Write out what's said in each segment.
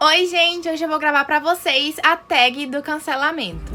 Oi, gente! Hoje eu vou gravar pra vocês a tag do cancelamento.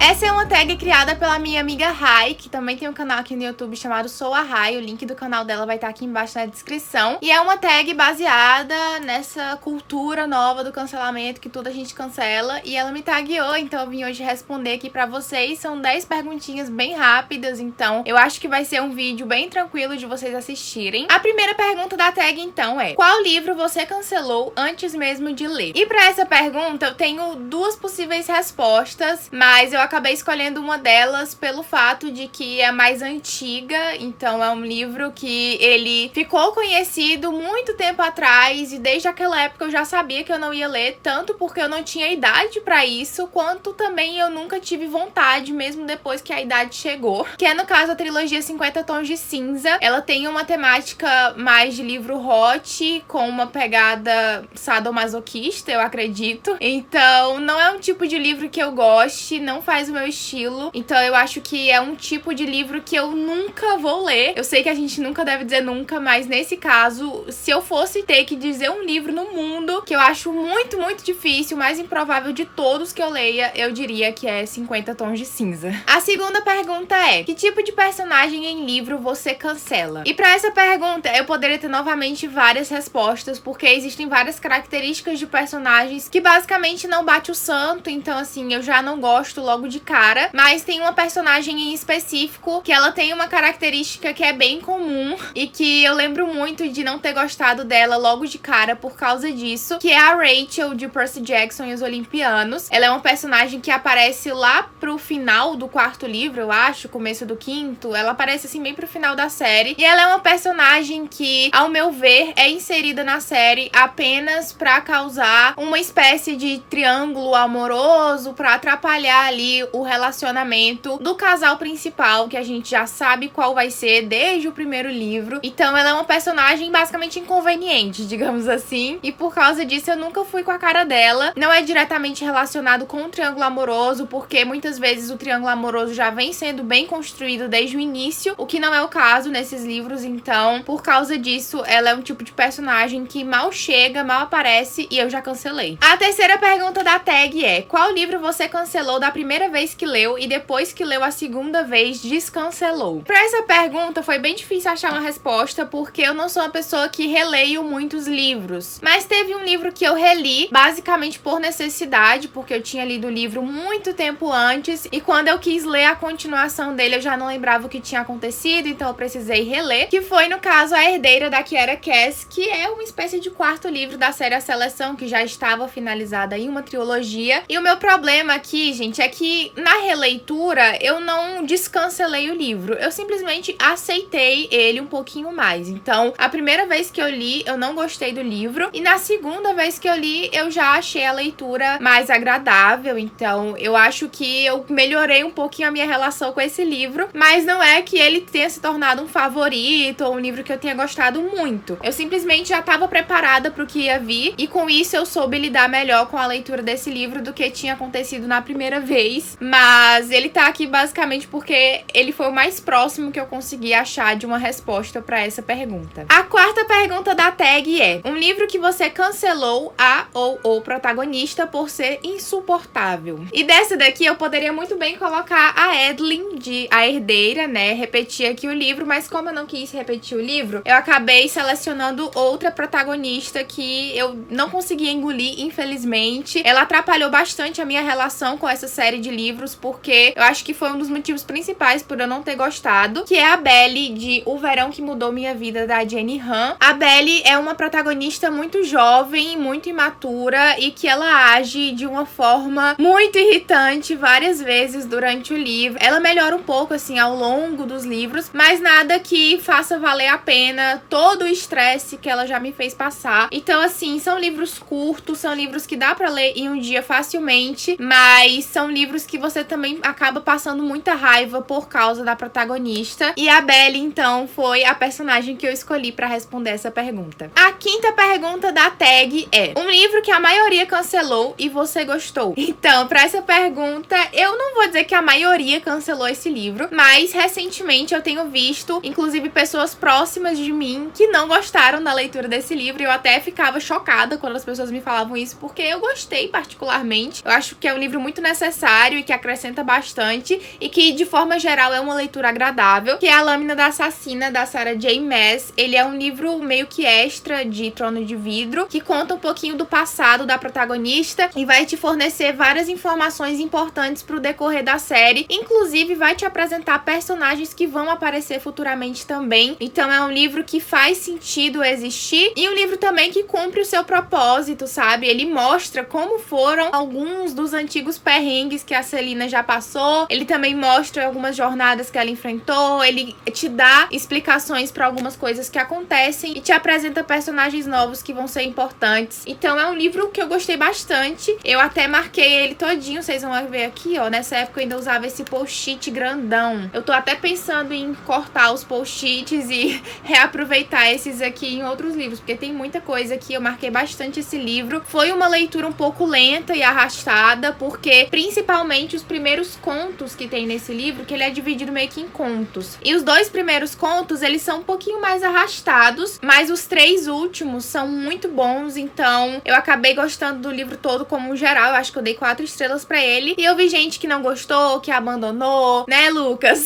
Essa é uma tag criada pela minha amiga Rai, que também tem um canal aqui no YouTube chamado Sou a Rai. O link do canal dela vai estar aqui embaixo na descrição. E é uma tag baseada nessa cultura nova do cancelamento, que tudo a gente cancela. E ela me tagueou, então eu vim hoje responder aqui pra vocês. São 10 perguntinhas bem rápidas, então eu acho que vai ser um vídeo bem tranquilo de vocês assistirem. A primeira pergunta da tag, então, é: qual livro você cancelou antes mesmo de ler? E pra essa pergunta eu tenho duas possíveis respostas, mas eu acabei escolhendo uma delas pelo fato de que é mais antiga. Então é um livro que ele ficou conhecido muito tempo atrás e desde aquela época eu já sabia que eu não ia ler, tanto porque eu não tinha idade pra isso, quanto também eu nunca tive vontade, mesmo depois que a idade chegou, que é no caso a trilogia 50 Tons de Cinza. Ela tem uma temática mais de livro hot, com uma pegada sadomasoquista, eu acredito. Então não é um tipo de livro que eu goste, não faz o meu estilo. Então eu acho que é um tipo de livro que eu nunca vou ler. Eu sei que a gente nunca deve dizer nunca, mas nesse caso, se eu fosse ter que dizer um livro no mundo que eu acho muito, muito difícil, o mais improvável de todos que eu leia, eu diria que é 50 Tons de Cinza. A segunda pergunta é: que tipo de personagem em livro você cancela? E pra essa pergunta, eu poderia ter novamente várias respostas, porque existem várias características de personagens que basicamente não bate o santo. Então assim, eu já não gosto logo de cara, mas tem uma personagem em específico que ela tem uma característica que é bem comum e que eu lembro muito de não ter gostado dela logo de cara por causa disso, que é a Rachel de Percy Jackson e os Olimpianos. Ela é uma personagem que aparece lá pro final do quarto livro, eu acho, começo do quinto. Ela aparece assim bem pro final da série, e ela é uma personagem que, ao meu ver, é inserida na série apenas pra causar uma espécie de triângulo amoroso, pra atrapalhar ali o relacionamento do casal principal, que a gente já sabe qual vai ser desde o primeiro livro. Então ela é uma personagem basicamente inconveniente, digamos assim, e por causa disso eu nunca fui com a cara dela. Não é diretamente relacionado com o triângulo amoroso, porque muitas vezes o triângulo amoroso já vem sendo bem construído desde o início, o que não é o caso nesses livros. Então, por causa disso, ela é um tipo de personagem que mal chega, mal aparece, e eu já cancelei. A terceira pergunta da tag é: qual livro você cancelou da primeira vez que leu e depois que leu a segunda vez descancelou? Pra essa pergunta foi bem difícil achar uma resposta, porque eu não sou uma pessoa que releio muitos livros, mas teve um livro que eu reli basicamente por necessidade, porque eu tinha lido o livro muito tempo antes e quando eu quis ler a continuação dele eu já não lembrava o que tinha acontecido, então eu precisei reler, que foi no caso A Herdeira, da Kiera Cass, que é uma espécie de quarto livro da série A Seleção, que já estava finalizada em uma trilogia. E o meu problema aqui, gente, é que na releitura eu não descancelei o livro, eu simplesmente aceitei ele um pouquinho mais. Então a primeira vez que eu li eu não gostei do livro, e na segunda vez que eu li eu já achei a leitura mais agradável. Então eu acho que eu melhorei um pouquinho a minha relação com esse livro, mas não é que ele tenha se tornado um favorito ou um livro que eu tenha gostado muito. Eu simplesmente já estava preparada pro que ia vir, e com isso eu soube lidar melhor com a leitura desse livro do que tinha acontecido na primeira vez. Mas ele tá aqui basicamente porque ele foi o mais próximo que eu consegui achar de uma resposta pra essa pergunta. A quarta pergunta da tag é: um livro que você cancelou a ou o protagonista por ser insuportável. E dessa daqui eu poderia muito bem colocar a Edlyn de A Herdeira, né? Repetir aqui o livro, mas como eu não quis repetir o livro, eu acabei selecionando outra protagonista que eu não consegui engolir, infelizmente. Ela atrapalhou bastante a minha relação com essa série de livros, porque eu acho que foi um dos motivos principais por eu não ter gostado, que é a Belle de O Verão que Mudou Minha Vida, da Jenny Han. A Belle é uma protagonista muito jovem, muito imatura, e que ela age de uma forma muito irritante várias vezes durante o livro. Ela melhora um pouco assim ao longo dos livros, mas nada que faça valer a pena todo o estresse que ela já me fez passar. Então assim, são livros curtos, são livros que dá pra ler em um dia facilmente, mas são livros que você também acaba passando muita raiva por causa da protagonista. E a Belle, então, foi a personagem que eu escolhi pra responder essa pergunta. A quinta pergunta da tag é: um livro que a maioria cancelou e você gostou? Então, pra essa pergunta, eu não vou dizer que a maioria cancelou esse livro, mas recentemente eu tenho visto, inclusive, pessoas próximas de mim que não gostaram da leitura desse livro. E eu até ficava chocada quando as pessoas me falavam isso, porque eu gostei particularmente. Eu acho que é um livro muito necessário e que acrescenta bastante e que, de forma geral, é uma leitura agradável, que é A Lâmina da Assassina, da Sarah J. Maas. Ele é um livro meio que extra de Trono de Vidro, que conta um pouquinho do passado da protagonista e vai te fornecer várias informações importantes pro decorrer da série. Inclusive, vai te apresentar personagens que vão aparecer futuramente também. Então, é um livro que faz sentido existir e um livro também que cumpre o seu propósito, sabe? Ele mostra como foram alguns dos antigos perrengues que a Celina já passou. Ele também mostra algumas jornadas que ela enfrentou. Ele te dá explicações para algumas coisas que acontecem e te apresenta personagens novos que vão ser importantes. Então é um livro que eu gostei bastante. Eu até marquei ele todinho, vocês vão ver aqui, ó. Nessa época eu ainda usava esse post-it grandão. Eu tô até pensando em cortar os post-its e reaproveitar esses aqui em outros livros, porque tem muita coisa aqui. Eu marquei bastante esse livro. Foi uma leitura um pouco lenta e arrastada, porque principalmente os primeiros contos que tem nesse livro, que ele é dividido meio que em contos. E os dois primeiros contos, eles são um pouquinho mais arrastados, mas os 3 últimos são muito bons. Então eu acabei gostando do livro todo como geral. Eu acho que eu dei 4 estrelas pra ele. E eu vi gente que não gostou, que abandonou, né, Lucas?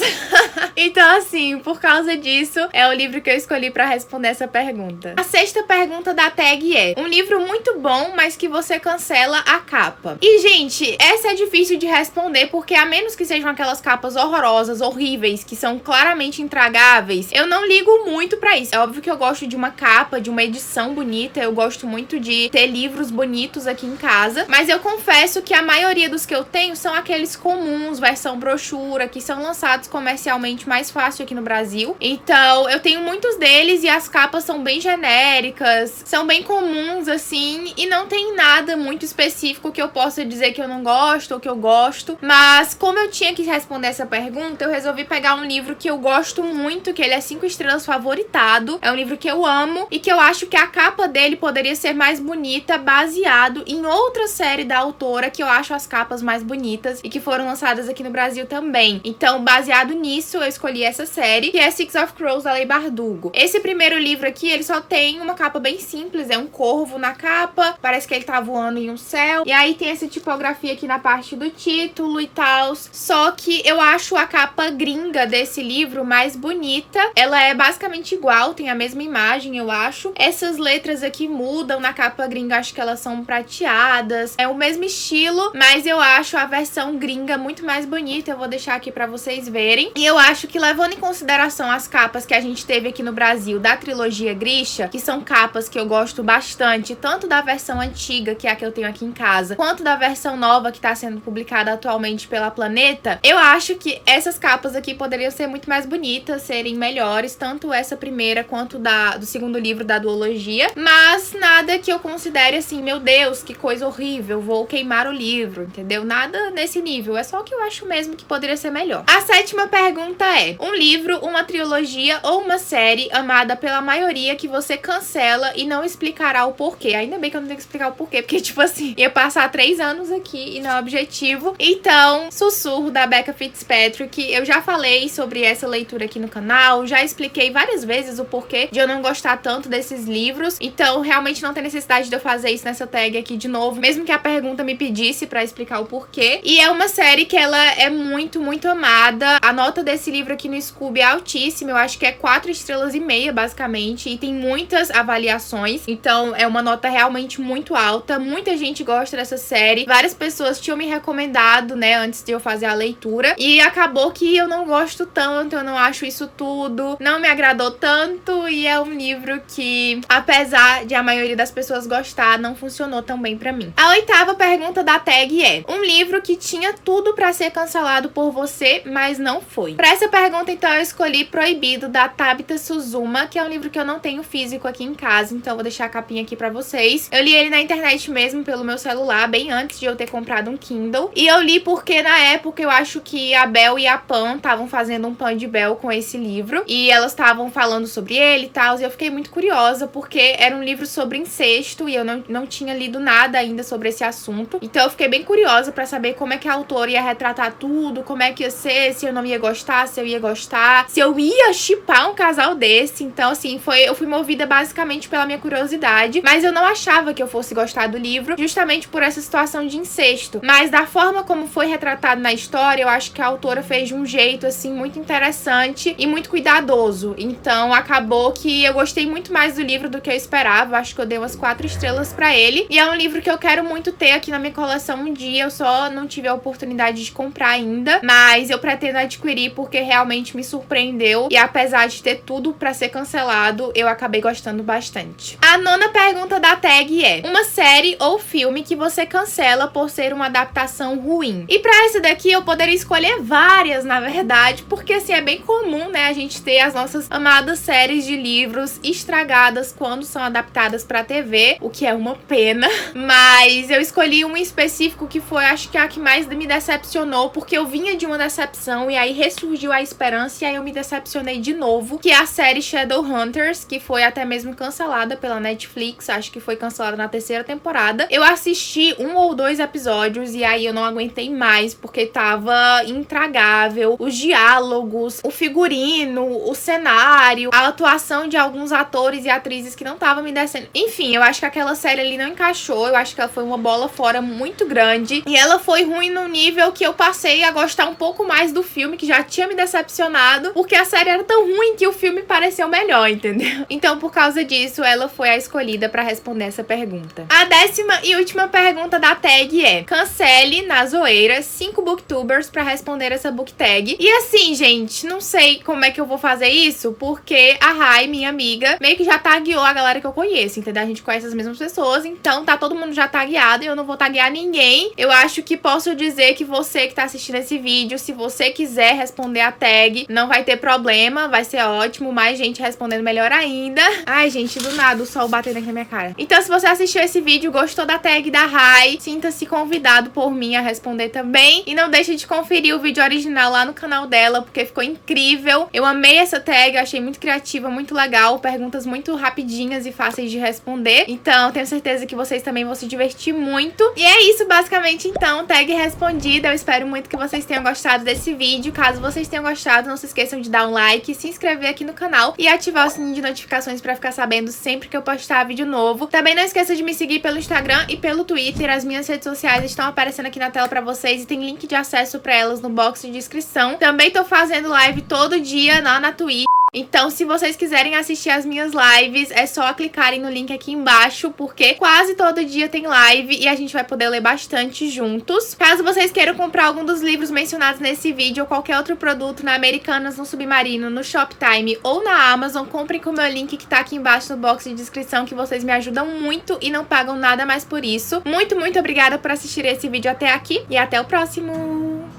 Então, assim, por causa disso, é o livro que eu escolhi pra responder essa pergunta. A sexta pergunta da tag é: um livro muito bom, mas que você cancela a capa. E, gente, essa é difícil de responder, porque a menos que sejam aquelas capas horrorosas, horríveis, que são claramente intragáveis, eu não ligo muito pra isso. É óbvio que eu gosto de uma capa, de uma edição bonita, eu gosto muito de ter livros bonitos aqui em casa, mas eu confesso que a maioria dos que eu tenho são aqueles comuns, versão brochura, que são lançados comercialmente mais fácil aqui no Brasil. Então, eu tenho muitos deles e as capas são bem genéricas, são bem comuns, assim, e não tem nada muito específico que eu possa dizer que eu não gosto ou que eu gosto. Mas, como eu tinha que responder essa pergunta, eu resolvi pegar um livro que eu gosto muito, que ele é 5 estrelas favoritado. É um livro que eu amo e que eu acho que a capa dele poderia ser mais bonita, baseado em outra série da autora que eu acho as capas mais bonitas e que foram lançadas aqui no Brasil também. Então, baseado nisso, eu escolhi essa série, que é Six of Crows, da Leigh Bardugo. Esse primeiro livro aqui, ele só tem uma capa bem simples, é um corvo na capa, parece que ele tá voando em um céu, e aí tem essa tipografia aqui na parte do título e tal. Só que eu acho a capa gringa desse livro mais bonita. Ela é basicamente igual, tem a mesma imagem, eu acho. Essas letras aqui mudam, na capa gringa acho que elas são prateadas, é o mesmo estilo, mas eu acho a versão gringa muito mais bonita. Eu vou deixar aqui pra vocês verem. E eu acho que, levando em consideração as capas que a gente teve aqui no Brasil da trilogia Grisha, que são capas que eu gosto bastante, tanto da versão antiga, que é a que eu tenho aqui em casa, quanto da versão nova que tá sendo publicada atualmente pela Planeta, eu acho que essas capas aqui poderiam ser muito mais bonitas, serem melhores, tanto essa primeira quanto do segundo livro da duologia, mas nada que eu considere assim, meu Deus, que coisa horrível, vou queimar o livro, entendeu? Nada nesse nível, é só o que eu acho mesmo que poderia ser melhor. A sétima pergunta é: um livro, uma trilogia ou uma série amada pela maioria que você cancela e não explicará o porquê. Ainda bem que eu não tenho que explicar o porquê, porque, tipo assim, ia passar 3 anos aqui e não é objetivo. Então, Sussurro, da Becca Fitzpatrick. Eu já falei sobre essa leitura aqui no canal, já expliquei várias vezes o porquê de eu não gostar tanto desses livros. Então, realmente não tem necessidade de eu fazer isso nessa tag aqui de novo, mesmo que a pergunta me pedisse pra explicar o porquê. E é uma série que ela é muito, muito amada. A nota desse livro aqui no Scoob é altíssima, eu acho que é 4,5 estrelas, basicamente, e tem muitas avaliações, então é uma nota realmente muito alta. Muita gente gosta dessa série, várias pessoas tinham me recomendado, né, antes de eu fazer a leitura, e acabou que eu não gosto tanto, eu não acho isso tudo, não me agradou tanto, e é um livro que, apesar de a maioria das pessoas gostar, não funcionou tão bem pra mim. A oitava pergunta da tag é: um livro que tinha tudo pra ser cancelado por você, mas não foi. Pra essa pergunta, então, eu escolhi Proibido, da Tabitha Suzuma, que é um livro que eu não tenho físico aqui em casa, então eu vou deixar a capinha aqui pra vocês. Eu li ele na internet mesmo, pelo meu celular, bem antes de eu ter comprado um Kindle, e eu li porque na época eu acho que a Bel e a Pan estavam fazendo um Pan de Bel com esse livro. E elas estavam falando sobre ele e tal. E eu fiquei muito curiosa porque era um livro sobre incesto e eu não tinha lido nada ainda sobre esse assunto. Então eu fiquei bem curiosa pra saber como é que a autora ia retratar tudo, como é que ia ser, se eu não ia gostar, se eu ia gostar, se eu ia shippar um casal desse. Então, assim, eu fui movida basicamente pela minha curiosidade, mas eu não achava que eu fosse gostar do livro, justamente por essa situação de incesto. Mas da forma como foi retratado na história, eu acho que a autora fez de um jeito, assim, muito interessante e muito cuidadoso. Então, acabou que eu gostei muito mais do livro do que eu esperava. Eu acho que eu dei umas 4 estrelas pra ele. E é um livro que eu quero muito ter aqui na minha coleção um dia. Eu só não tive a oportunidade de comprar ainda, mas eu pretendo adquirir porque realmente me surpreendeu. E apesar de ter tudo pra ser cancelado, eu acabei gostando bastante. A 9ª pergunta da tag é: uma série ou filme que você cancela por ser uma adaptação ruim? E pra essa daqui eu poderia escolher várias, na verdade, porque assim, é bem comum, né, a gente ter as nossas amadas séries de livros estragadas quando são adaptadas pra TV, o que é uma pena. Mas eu escolhi um em específico que foi, acho que a que mais me decepcionou, porque eu vinha de uma decepção e aí ressurgiu a esperança e aí eu me decepcionei de novo, que é a série Shadowhunters, que foi até mesmo cancelada pela Netflix, acho que foi cancelada na 3ª temporada. Eu assisti 1 ou 2 episódios e aí eu não aguentei mais, porque tava intragável. Os diálogos, o figurino, o cenário, a atuação de alguns atores e atrizes que não tava me descendo. Enfim, eu acho que aquela série ali não encaixou, eu acho que ela foi uma bola fora muito grande. E ela foi ruim no nível que eu passei a gostar um pouco mais do filme, que já tinha me decepcionado, porque a série era tão ruim que o filme pareceu melhor, entendeu? Então, por causa disso, ela foi a escolhida pra responder essa pergunta. A 10ª e última pergunta da tag é: cancele, na zoeira, 5 booktubers pra responder essa book tag. E assim, gente, não sei como é que eu vou fazer isso, porque a Rai, minha amiga, meio que já tagueou a galera que eu conheço, entendeu? A gente conhece as mesmas pessoas, então tá todo mundo já tagueado e eu não vou taguear ninguém. Eu acho que posso dizer que você que tá assistindo esse vídeo, se você quiser responder a tag, não vai ter problema, vai ser ótimo, mais gente respondendo melhor ainda. Ai, gente, do nada o sol batendo aqui na minha cara. Então, se você assistiu esse vídeo, gostou da tag da Rai, sinta-se convidado por mim a responder também. E não deixe de conferir o vídeo original lá no canal dela, porque ficou incrível. Eu amei essa tag, eu achei muito criativa, muito legal, perguntas muito rapidinhas e fáceis de responder. Então, tenho certeza que vocês também vão se divertir muito. E é isso, basicamente, então, tag respondida. Eu espero muito que vocês tenham gostado desse vídeo. Caso vocês tenham gostado, não se esqueçam de dar um like, se inscrever aqui no canal e ativar o sininho de notificações pra ficar sabendo sempre que eu postar vídeo novo. Também não esqueça de me seguir pelo Instagram e pelo Twitter. As minhas redes sociais estão aparecendo aqui na tela pra vocês e tem link de acesso pra elas no box de descrição. Também tô fazendo live todo dia lá na Twitch. Então, se vocês quiserem assistir as minhas lives, é só clicarem no link aqui embaixo, porque quase todo dia tem live e a gente vai poder ler bastante juntos. Caso vocês queiram comprar algum dos livros mencionados nesse vídeo ou qualquer outro produto na Americanas, no Submarino, no Shoptime ou na Amazon, comprem com o meu link que tá aqui embaixo no box de descrição, que vocês me ajudam muito e não pagam nada mais por isso. Muito, muito obrigada por assistir esse vídeo até aqui e até o próximo!